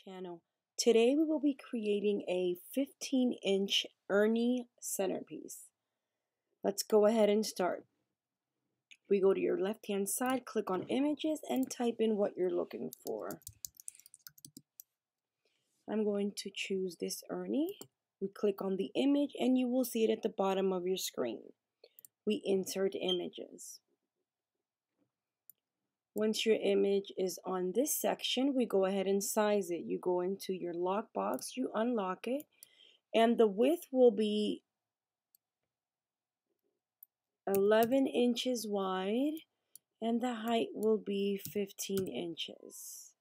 channel. Today we will be creating a 15-inch Ernie centerpiece. Let's go ahead and start. We go to your left-hand side, click on images, and type in what you're looking for. I'm going to choose this Ernie. We click on the image and you will see it at the bottom of your screen. We insert images. Once your image is on this section, we go ahead and size it. You go into your lockbox, you unlock it, and the width will be 11 inches wide, and the height will be 15 inches.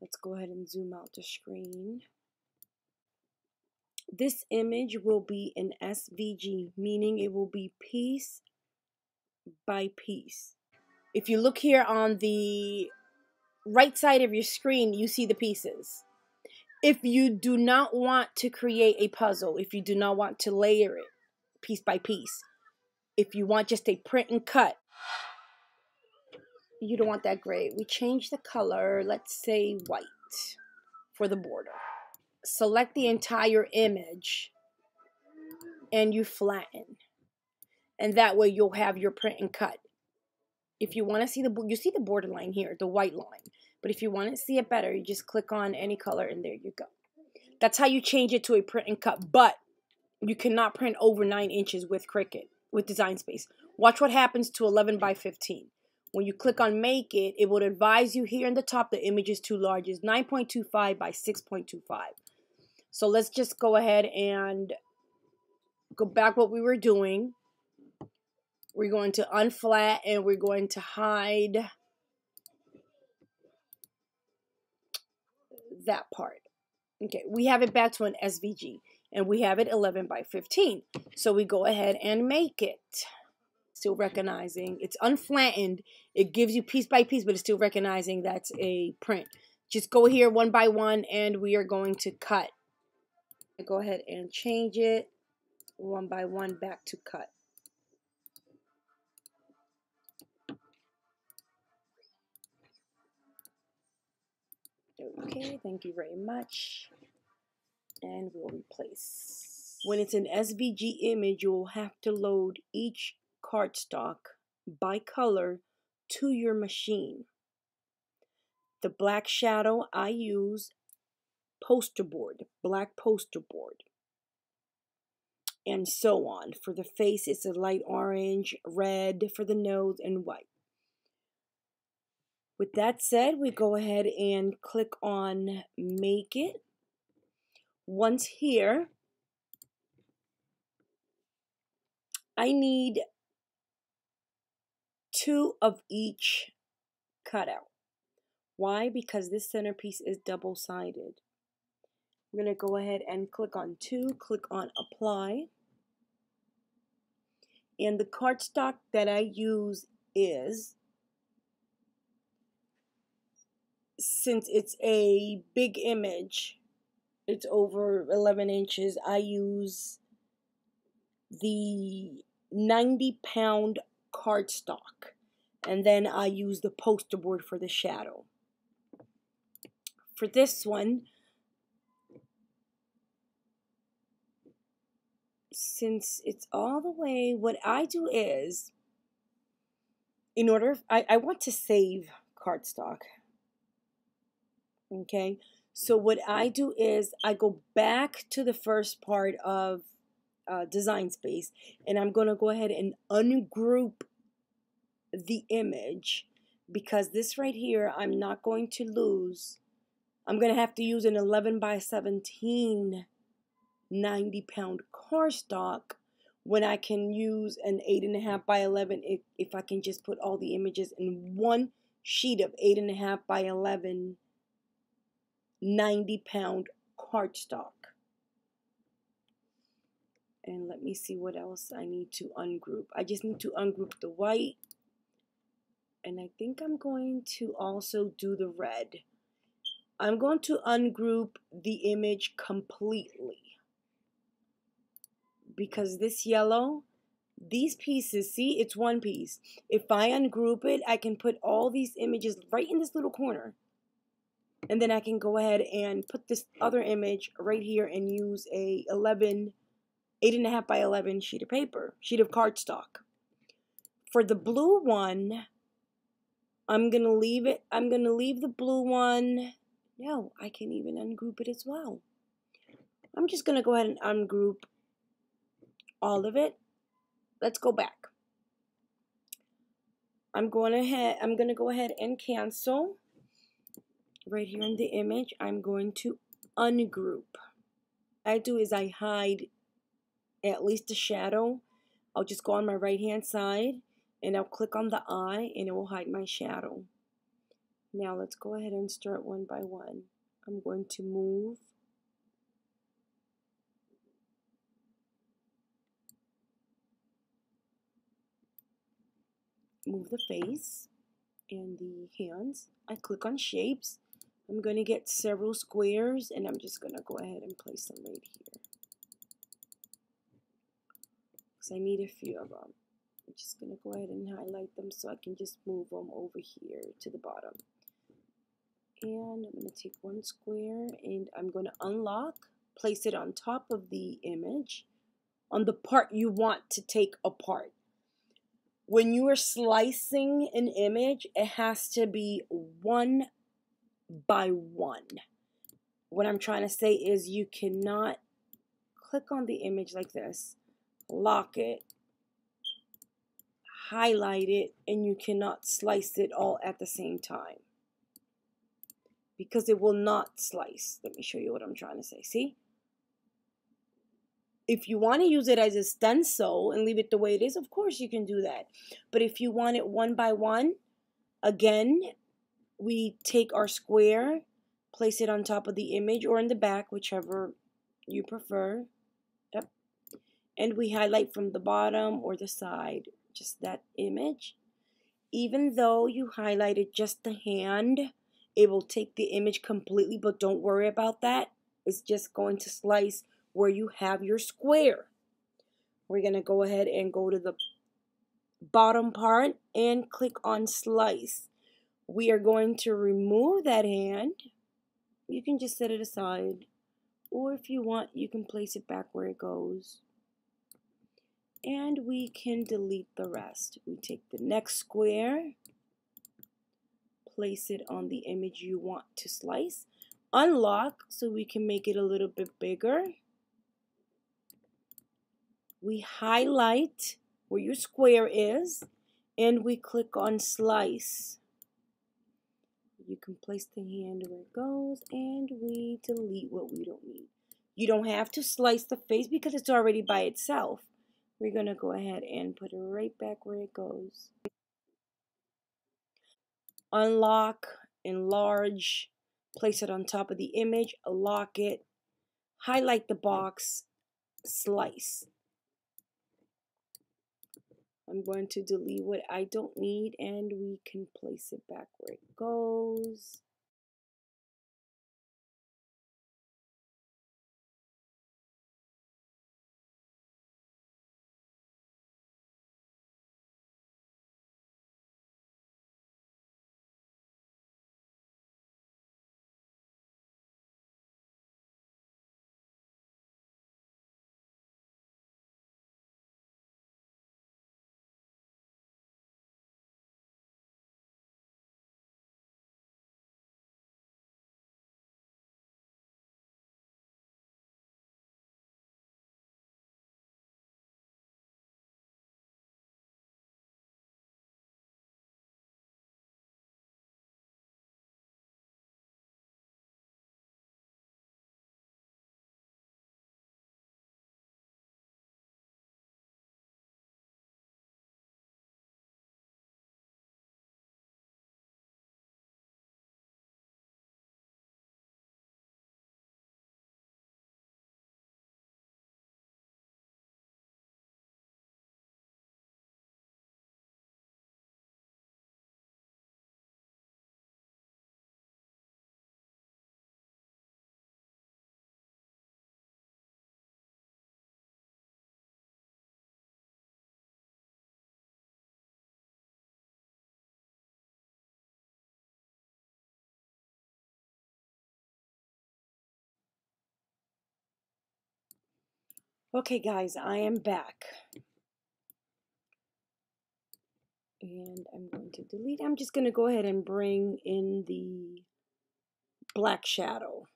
Let's go ahead and zoom out the screen. This image will be an SVG, meaning it will be piece by piece. If you look here on the right side of your screen, you see the pieces. If you do not want to create a puzzle, if you do not want to layer it piece by piece, if you want just a print and cut, you don't want that gray. We change the color, let's say white for the border. Select the entire image and you flatten. And that way you'll have your print and cut. If you want to see you see the borderline here, the white line. But if you want to see it better, you just click on any color and there you go. That's how you change it to a print and cut. But you cannot print over 9 inches with Cricut, with Design Space. Watch what happens to 11 by 15. When you click on make it, it will advise you here in the top the image is too large. It's 9.25 by 6.25. So let's just go ahead and go back what we were doing. We're going to unflat and we're going to hide that part. Okay, we have it back to an SVG and we have it 11 by 15. So we go ahead and make it. Still recognizing it's unflattened. It gives you piece by piece, but it's still recognizing that's a print. Just go here one by one and we are going to cut. Go ahead and change it one by one back to cut. Okay, thank you very much. And we'll replace. When it's an SVG image, you'll have to load each cardstock by color to your machine. The black shadow, I use poster board, black poster board. And so on. For the face, it's a light orange, red for the nose, and white. With that said, we go ahead and click on make it. Once here, I need 2 of each cutout. Why? Because this centerpiece is double-sided. I'm going to go ahead and click on 2, click on apply. And the cardstock that I use is, since it's a big image, it's over 11 inches, I use the 90-pound cardstock. And then I use the poster board for the shadow. For this one, since it's all the way, what I do is, in order, I want to save cardstock. Okay, so what I do is I go back to the first part of Design Space, and I'm going to go ahead and ungroup the image, because this right here I'm not going to lose. I'm going to have to use an 11 by 17 90-pound cardstock when I can use an 8.5 by 11 if I can just put all the images in one sheet of 8.5 by 11 90-pound cardstock. And let me see what else I need to ungroup. I just need to ungroup the white, and I think I'm going to also do the red. I'm going to ungroup the image completely, because this yellow, these pieces, see, it's one piece. If I ungroup it, I can put all these images right in this little corner. And then I can go ahead and put this other image right here and use a 8.5 by 11 sheet of cardstock. For the blue one, I'm going to leave the blue one. No, I can even ungroup it as well. I'm just going to go ahead and ungroup all of it. Let's go back. I'm going to go ahead and cancel. Right here in the image, I'm going to ungroup. What I do is I hide at least the shadow. I'll just go on my right hand side and I'll click on the eye and it will hide my shadow. Now let's go ahead and start one by one. I'm going to move the face and the hands. I click on shapes. I'm going to get several squares and I'm just going to go ahead and place them right here. Because I need a few of them. I'm just going to go ahead and highlight them so I can just move them over here to the bottom. And I'm going to take one square and I'm going to unlock, place it on top of the image, on the part you want to take apart. When you are slicing an image, it has to be one by one. What I'm trying to say is you cannot click on the image like this, lock it, highlight it, and you cannot slice it all at the same time. Because it will not slice. Let me show you what I'm trying to say. See? If you want to use it as a stencil and leave it the way it is, of course you can do that. But if you want it one by one, again, we take our square, place it on top of the image or in the back, whichever you prefer. Yep. And we highlight from the bottom or the side, just that image. Even though you highlighted just the hand, it will take the image completely, but don't worry about that. It's just going to slice where you have your square. We're going to go ahead and go to the bottom part and click on slice. We are going to remove that hand. You can just set it aside, or if you want, you can place it back where it goes. And we can delete the rest. We take the next square, place it on the image you want to slice, unlock so we can make it a little bit bigger. We highlight where your square is and we click on slice. You can place the hand where it goes and we delete what we don't need. You don't have to slice the face because it's already by itself. We're going to go ahead and put it right back where it goes. Unlock, enlarge, place it on top of the image, lock it, highlight the box, slice. I'm going to delete what I don't need and we can place it back where it goes. Okay guys, I am back. And I'm going to delete. I'm just going to go ahead and bring in the black shadow.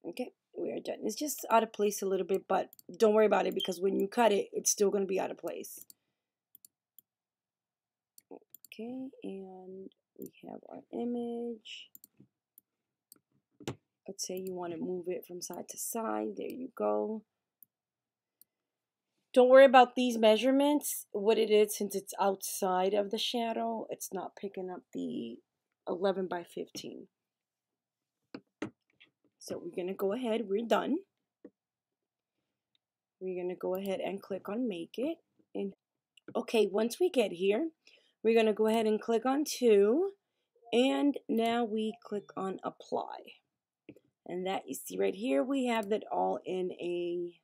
Okay, we are done. It's just out of place a little bit, but don't worry about it because when you cut it, it's still going to be out of place. Okay, and we have our image. Let's say you want to move it from side to side. There you go. Don't worry about these measurements. What it is, since it's outside of the shadow, it's not picking up the 11 by 15. So we're going to go ahead. We're done. We're going to go ahead and click on Make It. And okay, once we get here, we're going to go ahead and click on 2. And now we click on Apply. And that you see right here, we have that all in a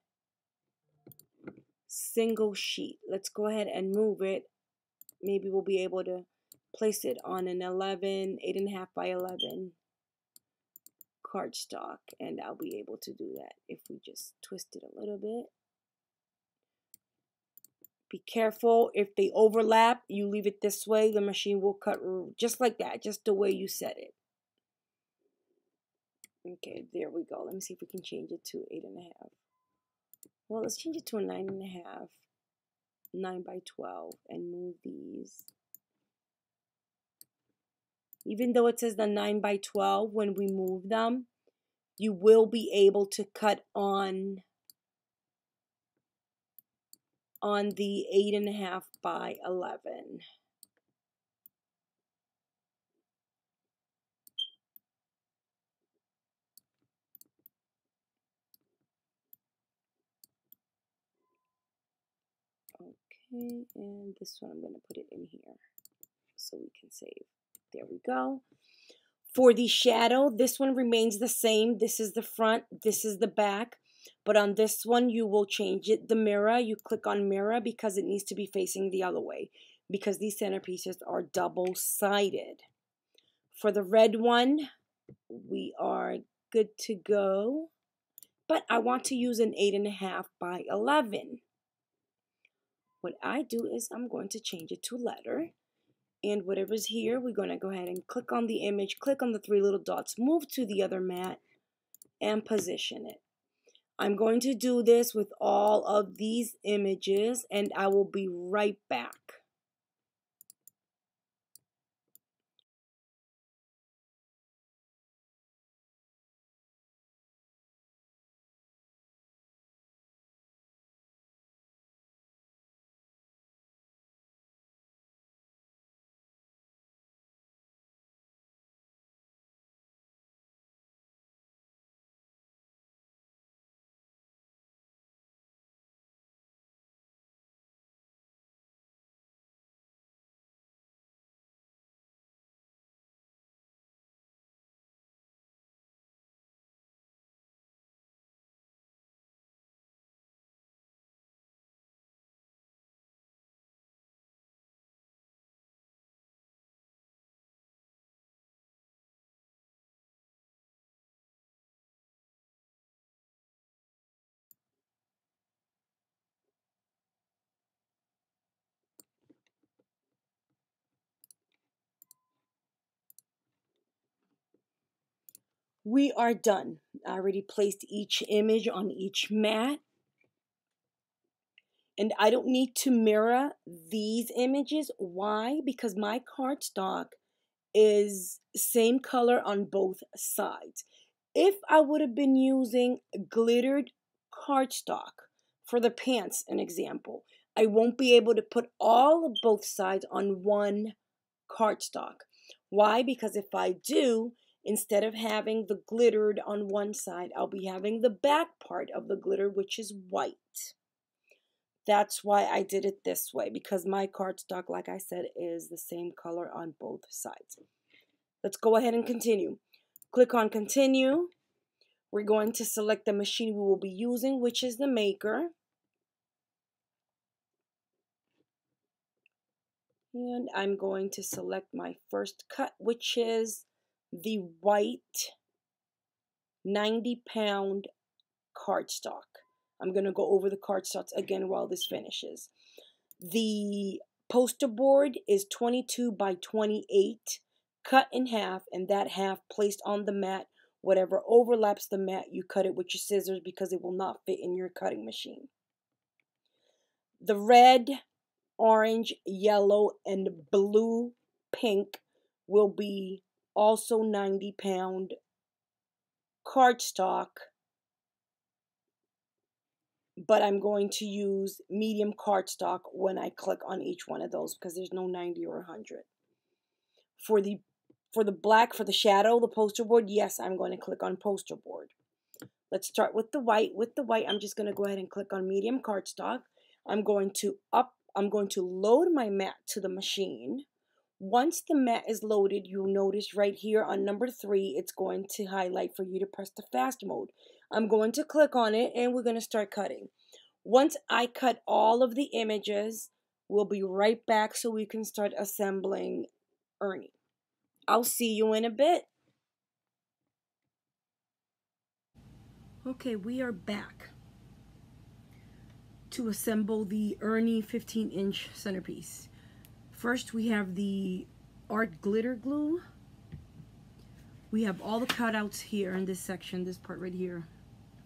single sheet. Let's go ahead and move it. Maybe we'll be able to place it on an 8.5 by 11 cardstock, and I'll be able to do that if we just twist it a little bit. Be careful if they overlap. You leave it this way, the machine will cut just like that, just the way you set it. Okay, there we go. Let me see if we can change it to 8.5. Well, let's change it to a 9.5, 9 by 12, and move these. Even though it says the 9 by 12, when we move them, you will be able to cut on the 8.5 by 11. Okay, and this one I'm going to put it in here so we can save. There we go. For the shadow, this one remains the same. This is the front, this is the back. But on this one, you will change it. The mirror, you click on mirror because it needs to be facing the other way, because these centerpieces are double-sided. For the red one, we are good to go. But I want to use an 8.5 by 11. What I do is I'm going to change it to letter. And whatever's here, we're going to go ahead and click on the image, click on the 3 little dots, move to the other mat, and position it. I'm going to do this with all of these images, and I will be right back. We are done. I already placed each image on each mat. And I don't need to mirror these images. Why? Because my cardstock is same color on both sides. If I would have been using glittered cardstock for the pants, an example, I won't be able to put all of both sides on one cardstock. Why? Because if I do, instead of having the glittered on one side, I'll be having the back part of the glitter, which is white. That's why I did it this way, because my cardstock, like I said, is the same color on both sides. Let's go ahead and continue. Click on continue. We're going to select the machine we will be using, which is the maker. And I'm going to select my first cut, which is the white 90-pound cardstock. I'm going to go over the cardstocks again while this finishes. The poster board is 22 by 28, cut in half, and that half placed on the mat. Whatever overlaps the mat, you cut it with your scissors because it will not fit in your cutting machine. The red, orange, yellow, and blue, pink will be also 90-pound cardstock, but I'm going to use medium cardstock when I click on each one of those because there's no 90 or 100. For the black, for the shadow, the poster board, yes, I'm going to click on poster board. Let's start with the white. With the white, I'm just going to go ahead and click on medium cardstock. I'm going to load my mat to the machine. Once the mat is loaded, you'll notice right here on number 3, it's going to highlight for you to press the fast mode. I'm going to click on it and we're going to start cutting. Once I cut all of the images, we'll be right back so we can start assembling Ernie. I'll see you in a bit. Okay, we are back to assemble the Ernie 15-inch centerpiece. First, we have the art glitter glue. We have all the cutouts here in this section, this part right here,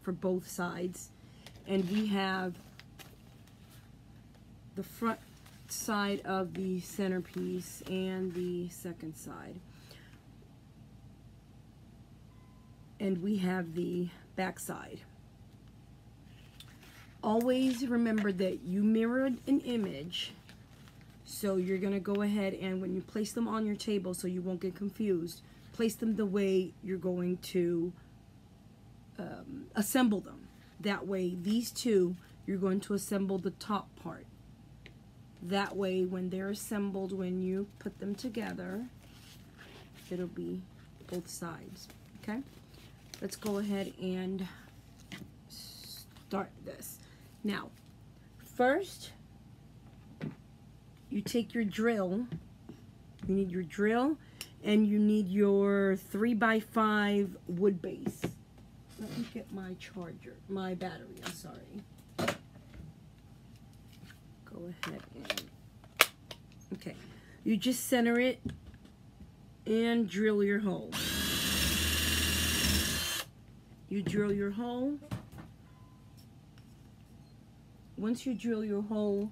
for both sides. And we have the front side of the centerpiece and the second side. And we have the back side. Always remember that you mirrored an image, so you're going to go ahead and when you place them on your table so you won't get confused, place them the way you're going to assemble them. That way, these two, you're going to assemble the top part. That way, when they're assembled, when you put them together, it'll be both sides. Okay? Let's go ahead and start this. Now, first, you take your drill. You need your drill, and you need your 3x5 wood base. Let me get my charger, my battery, I'm sorry. Go ahead and, okay. You just center it and drill your hole. You drill your hole. Once you drill your hole,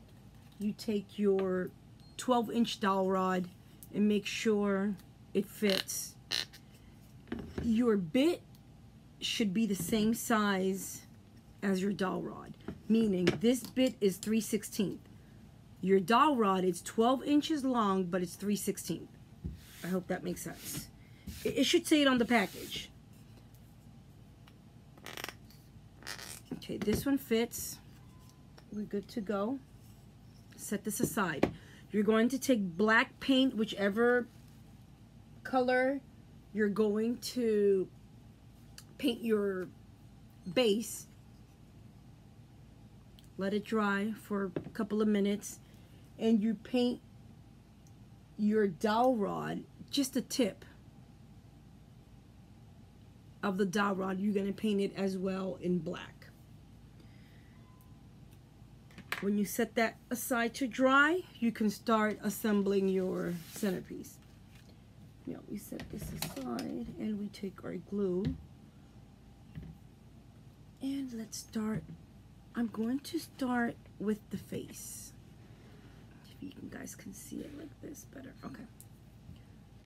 you take your 12-inch dowel rod and make sure it fits. Your bit should be the same size as your dowel rod, meaning this bit is 3/16. Your dowel rod is 12 inches long, but it's 3/16. I hope that makes sense. It should say it on the package. Okay, this one fits. We're good to go. Set this aside. You're going to take black paint, whichever color you're going to paint your base. Let it dry for a couple of minutes, and you paint your dowel rod, just a tip of the dowel rod. You're going to paint it as well in black. When you set that aside to dry, you can start assembling your centerpiece. Now we set this aside and we take our glue. And let's start. I'm going to start with the face. If you guys can see it like this better. Okay.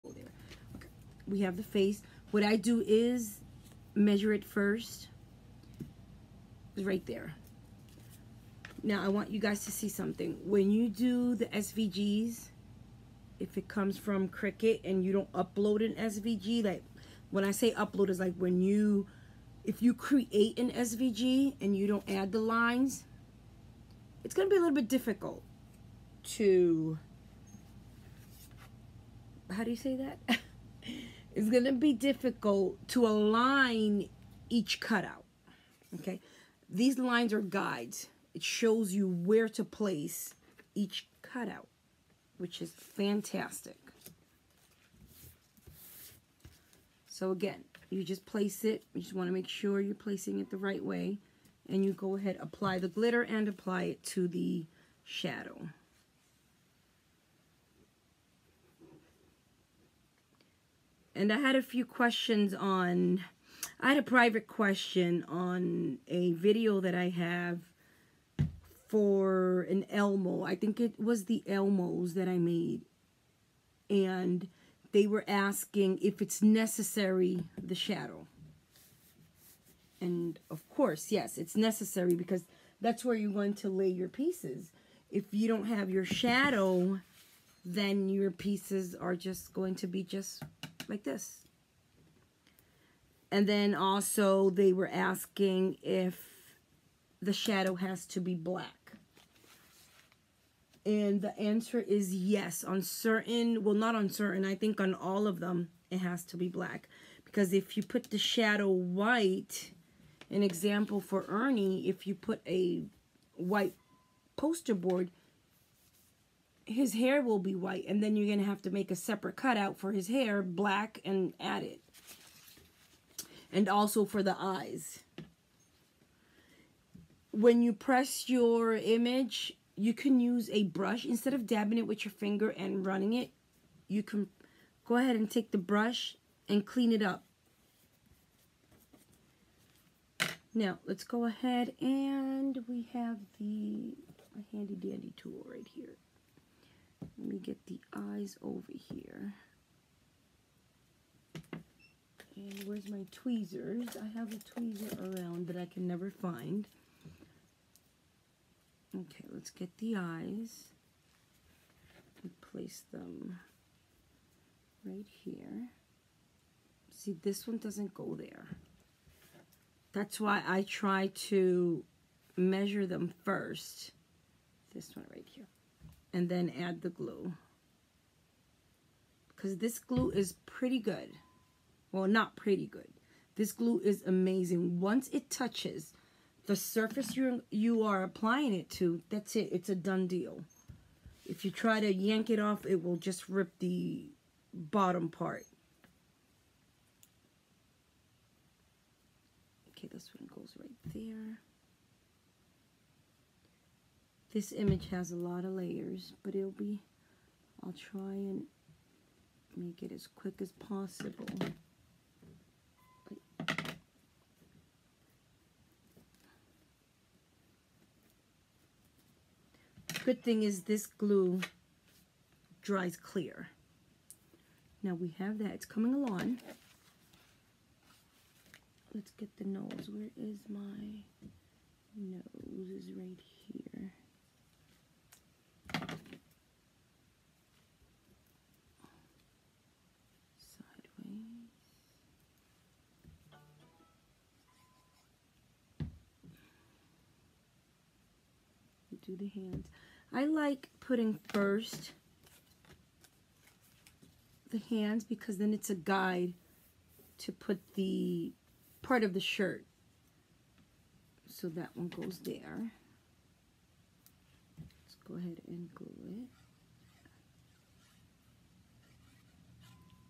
Oh, there. Okay. We have the face. What I do is measure it first. It's right there. Now, I want you guys to see something. When you do the SVGs, if it comes from Cricut and you don't upload an SVG, like when I say upload is like when you, if you create an SVG and you don't add the lines, it's going to be a little bit difficult to, how do you say that? It's going to be difficult to align each cutout, okay? These lines are guides. It shows you where to place each cutout, which is fantastic. So again, you just place it. You just want to make sure you're placing it the right way. and you go ahead, apply the glitter and apply it to the shadow. And I had a few questions on, I had a private question on a video that I have for an Elmo. I think it was the Elmos that I made. And they were asking if it's necessary, the shadow. And of course, yes, it's necessary because that's where you're going to lay your pieces. If you don't have your shadow, then your pieces are just going to be just like this. And then also they were asking if the shadow has to be black. And the answer is yes. On certain, well, not on certain, I think on all of them it has to be black. Because if you put the shadow white, an example for Ernie, if you put a white poster board, his hair will be white, and then you're going to have to make a separate cutout for his hair, black, and add it. And also for the eyes. When you press your image, you can use a brush. Instead of dabbing it with your finger and running it, you can go ahead and take the brush and clean it up. Now, let's go ahead, and we have the handy dandy tool right here. Let me get the eyes over here. And where's my tweezers? I have a tweezer around that I can never find. Okay, let's get the eyes and place them right here. See, this one doesn't go there. That's why I try to measure them first. This one right here. And then add the glue. Because this glue is pretty good. Well, not pretty good. This glue is amazing. Once it touches the surface you are applying it to, that's it. It's a done deal. If you try to yank it off, it will just rip the bottom part. Okay, this one goes right there. This image has a lot of layers, but I'll try and make it as quick as possible. Good thing is this glue dries clear. Now we have that. It's coming along. Let's get the nose. Where is my nose? Is right here. Sideways. Do the hands. I like putting first the hands because then it's a guide to put the part of the shirt. So that one goes there. Let's go ahead and glue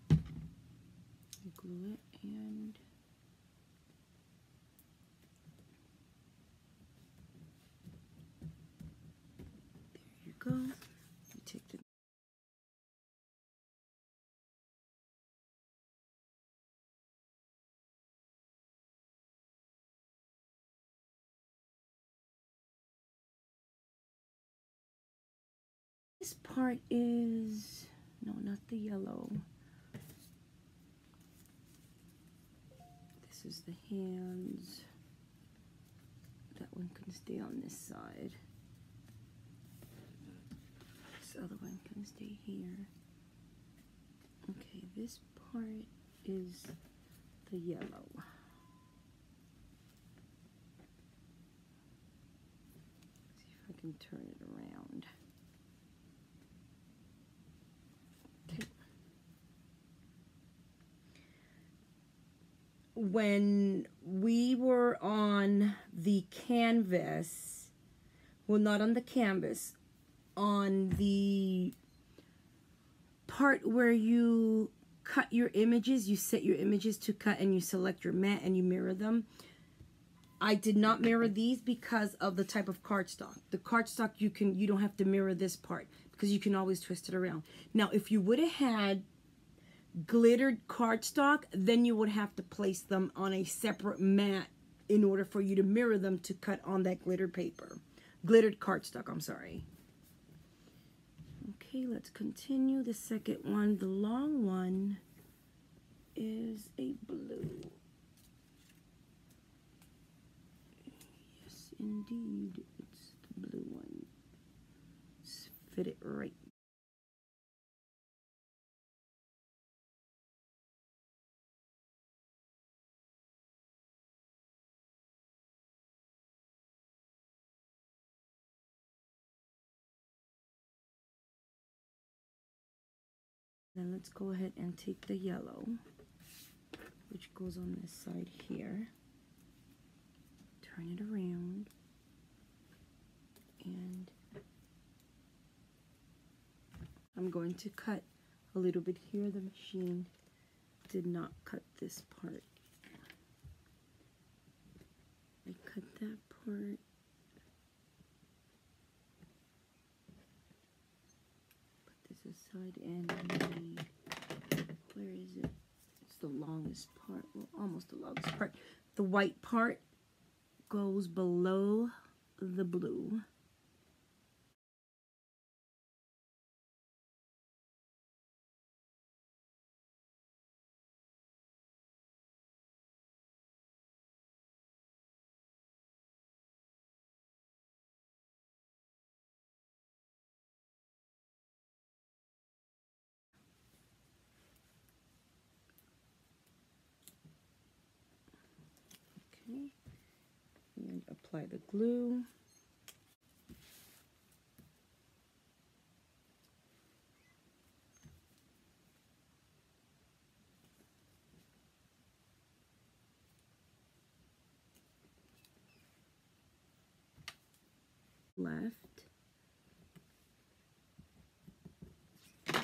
it. Glue it and there you go. You take the this part is, no, not the yellow. This is the hands. That one can stay on this side. This other one can stay here. Okay, this part is the yellow. See if I can turn it around. When we were on the canvas, well, not on the canvas, on the part where you cut your images, you set your images to cut and you select your mat and you mirror them, I did not mirror these because of the type of cardstock. The cardstock, you don't have to mirror this part because you can always twist it around. Now, if you would have had glittered cardstock, then you would have to place them on a separate mat in order for you to mirror them to cut on that glittered paper. Glittered cardstock, I'm sorry. Okay, let's continue. The second one, the long one, is a blue. Yes, indeed, it's the blue one. Let's fit it right. Then let's go ahead and take the yellow, which goes on this side here. Turn it around. And I'm going to cut a little bit here. The machine did not cut this part. I cut that part. Put this aside and where is it? It's the longest part. Well, almost the longest part. The white part goes below the blue. Okay, and apply the glue. Left. Okay,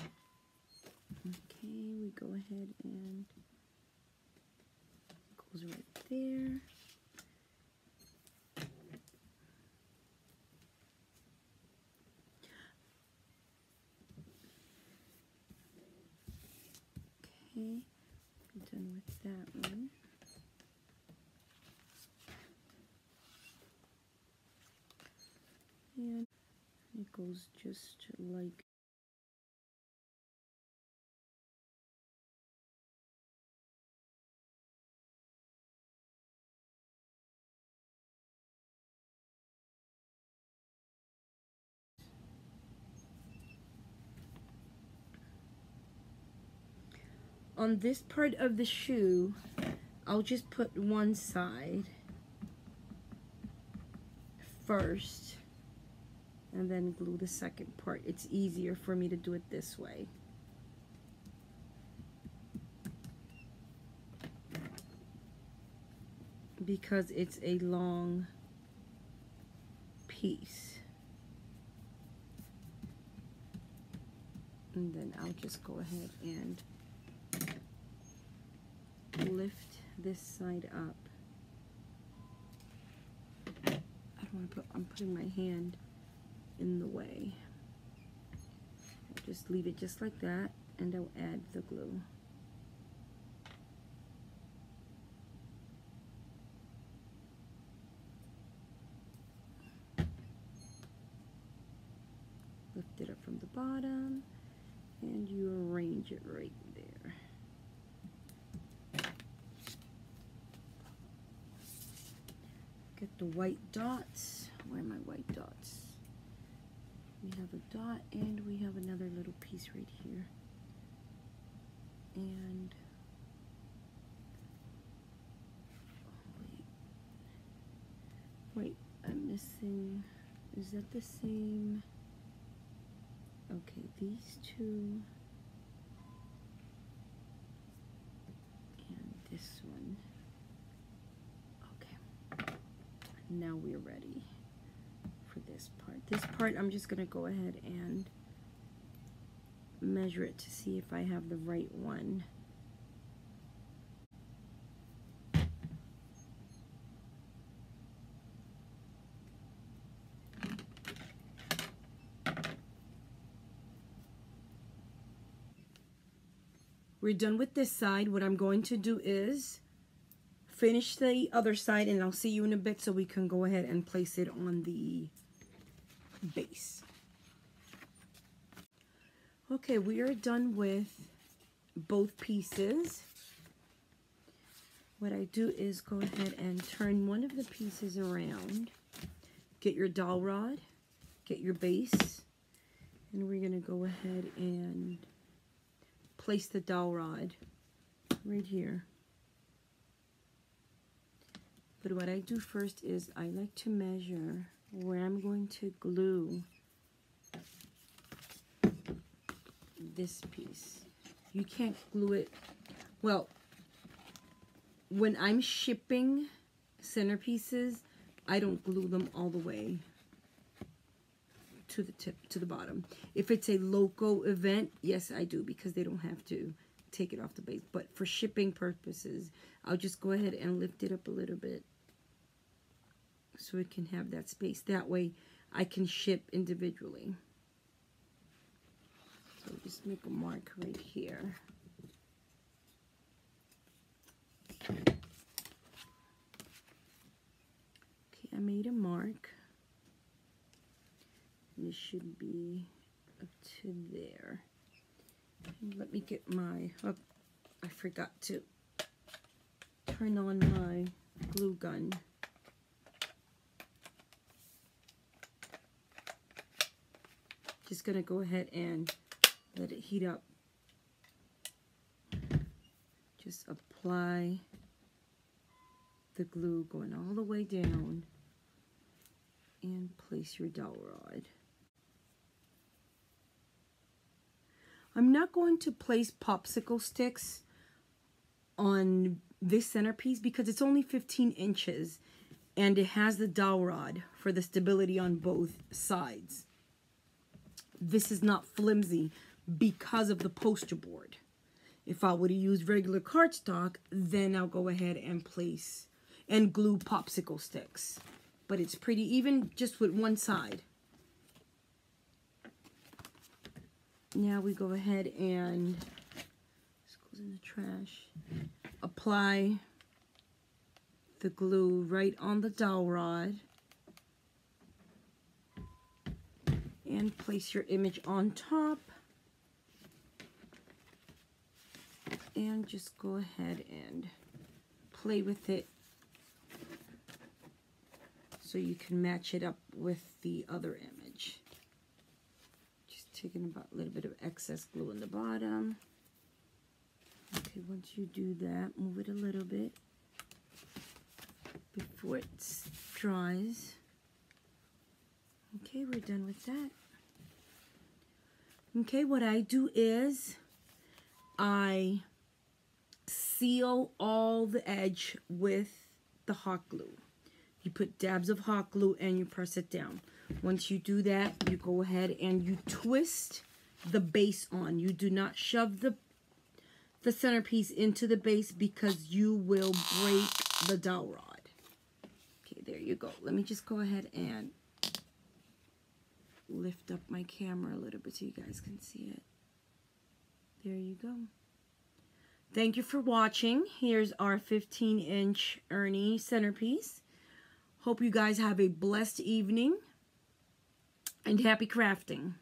we go ahead and it goes right there. Okay, done with that one. And it goes just like on this part of the shoe. I'll just put one side first and then glue the second part. It's easier for me to do it this way. Because it's a long piece. And then I'll just go ahead and lift this side up. I don't want to put, I'm putting my hand in the way. I'll just leave it just like that, and I'll add the glue. Lift it up from the bottom, and you arrange it right there. Get the white dots. Where are my white dots? We have a dot and we have another little piece right here. And wait, I'm missing. Is that the same? Okay, these two and this one. Okay, now we're ready for this part. This part I'm just gonna go ahead and measure it to see if I have the right one. we're done with this side. What I'm going to do is finish the other side, and I'll see you in a bit so we can go ahead and place it on the base. Okay, we are done with both pieces. What I do is go ahead and turn one of the pieces around. Get your dowel rod, get your base, and we're going to go ahead and place the dowel rod right here. But what I do first is I like to measure where I'm going to glue this piece. You can't glue it, well, when I'm shipping centerpieces, I don't glue them all the way to the tip, to the bottom. If it's a local event, yes, I do, because they don't have to take it off the base. But for shipping purposes, I'll just go ahead and lift it up a little bit so it can have that space. That way I can ship individually. So just make a mark right here. Okay, I made a mark. And this should be up to there. And let me get my, oh, I forgot to turn on my glue gun. Just gonna go ahead and let it heat up. Just apply the glue going all the way down and place your dowel rod. I'm not going to place popsicle sticks on this centerpiece because it's only 15 inches and it has the dowel rod for the stability on both sides. This is not flimsy because of the poster board. If I would have used regular cardstock, then I'll go ahead and place and glue popsicle sticks. But it's pretty even just with one side. Now we go ahead and, this goes in the trash, apply the glue right on the dowel rod and place your image on top. And just go ahead and play with it so you can match it up with the other image. Just taking about a little bit of excess glue in the bottom. Okay, once you do that, move it a little bit before it dries. Okay, we're done with that. Okay, what I do is I seal all the edge with the hot glue. You put dabs of hot glue and you press it down. Once you do that, you go ahead and you twist the base on. You do not shove the centerpiece into the base because you will break the dowel rod. Okay, there you go. Let me just go ahead and lift up my camera a little bit so you guys can see it. There you go. Thank you for watching. Here's our 15-inch Ernie centerpiece. Hope you guys have a blessed evening and happy crafting.